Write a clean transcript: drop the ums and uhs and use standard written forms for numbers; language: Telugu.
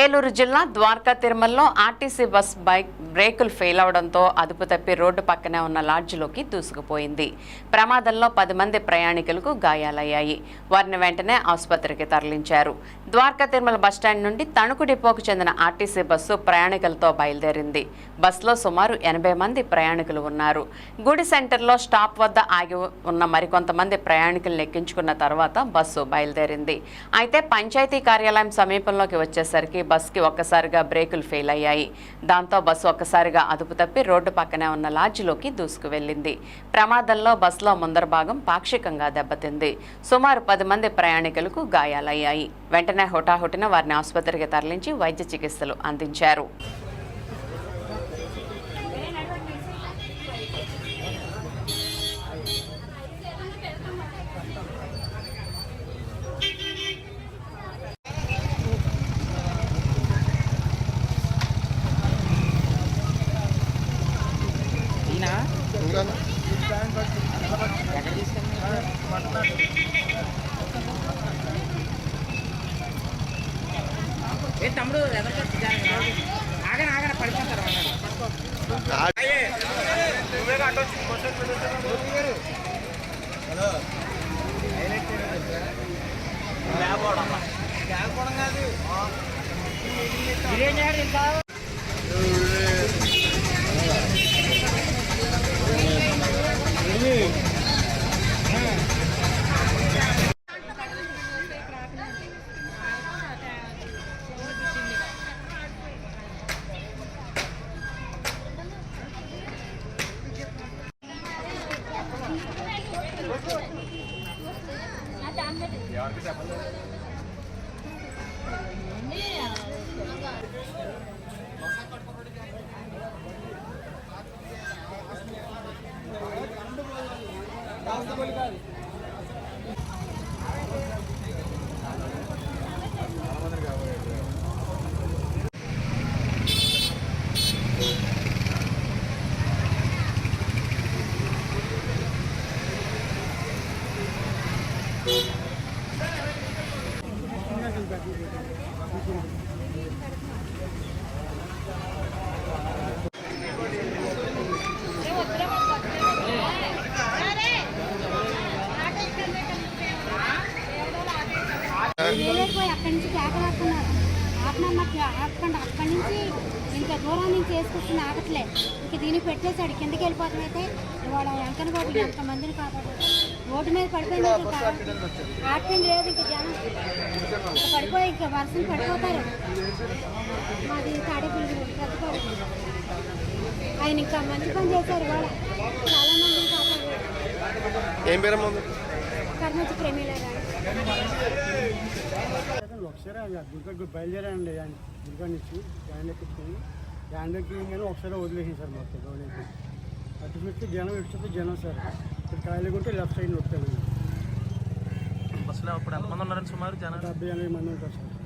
ఏలూరు జిల్లా ద్వారకా తిరుమలలో ఆర్టీసీ బస్ బ్రేకులు ఫెయిల్ అవడంతో అదుపు తప్పి రోడ్డు పక్కనే ఉన్న లాడ్జిలోకి దూసుకుపోయింది. ప్రమాదంలో 10 మంది ప్రయాణికులకు గాయాలయ్యాయి. వారిని వెంటనే ఆసుపత్రికి తరలించారు. ద్వారకా తిరుమల బస్టాండ్ నుండి తణుకు డిపోకు చెందిన ఆర్టీసీ బస్సు ప్రయాణికులతో బయలుదేరింది. బస్సులో సుమారు 80 మంది ప్రయాణికులు ఉన్నారు. గుడి సెంటర్లో స్టాప్ వద్ద ఆగి ఉన్న మరికొంతమంది ప్రయాణికులను ఎక్కించుకున్న తర్వాత బస్సు బయలుదేరింది. అయితే పంచాయతీ కార్యాలయం సమీపంలోకి వచ్చేసరికి బస్కి ఒక్కసారిగా బ్రేకులు ఫెయిల్ అయ్యాయి. దాంతో బస్సు ఒక్కసారిగా అదుపు తప్పి రోడ్డు పక్కనే ఉన్న లాడ్జిలోకి దూసుకు వెళ్లింది. ప్రమాదంలో బస్సులో ముందర భాగం పాక్షికంగా దెబ్బతింది. సుమారు 10 మంది ప్రయాణికులకు గాయాలయ్యాయి. వెంటనే హుటాహుటిన వారిని ఆసుపత్రికి తరలించి వైద్య చికిత్సలు అందించారు. తమ్ముడు ఆగన పడిపోతారు అక్కడి నుంచి కేకలాడుతున్నారు. అక్కడి నుంచి ఇంకా దూరం నుంచి వేసుకొచ్చింది ఆగట్లే. ఇంక దీనికి పెట్టేశాడు. కిందకి వెళ్ళిపోతామైతే ఇవాళ వెంకన్న బాబు ఎంతమందిని కాపాడారు. రోడ్డు మీద పడిపోయింది. ఆటండి లేదు. ఇంకా జనం ఇంకా పడిపోయి ఇంకా వర్షం పడిపోతారు. మాది తాడేపల్లి పెద్దపాడు. ఆయన ఇంకా మంచి పని చేశారు. ఇవాళ చాలా మందిని కాపాడారు. కర్మచి ప్రేమిలారా ఒకసారి దుర్గకు బయలుదేరానండి. దుర్గా నుంచి ల్యాండ్ ఎక్కించుకొని ల్యాండ్ ఎక్కించగానే ఒకసారి వదిలేసింది సార్. మొత్తం రోడ్ అటు పెట్టి జనం ఇస్తుంది. జనం సార్ ఇక్కడ కాయలుకుంటే లెఫ్ట్ సైడ్ నొక్కాను. బస్సులో అప్పుడు ఎంతమంది ఉన్నారండి? సుమారు జనం 70-80 మంది ఉంటారు సార్.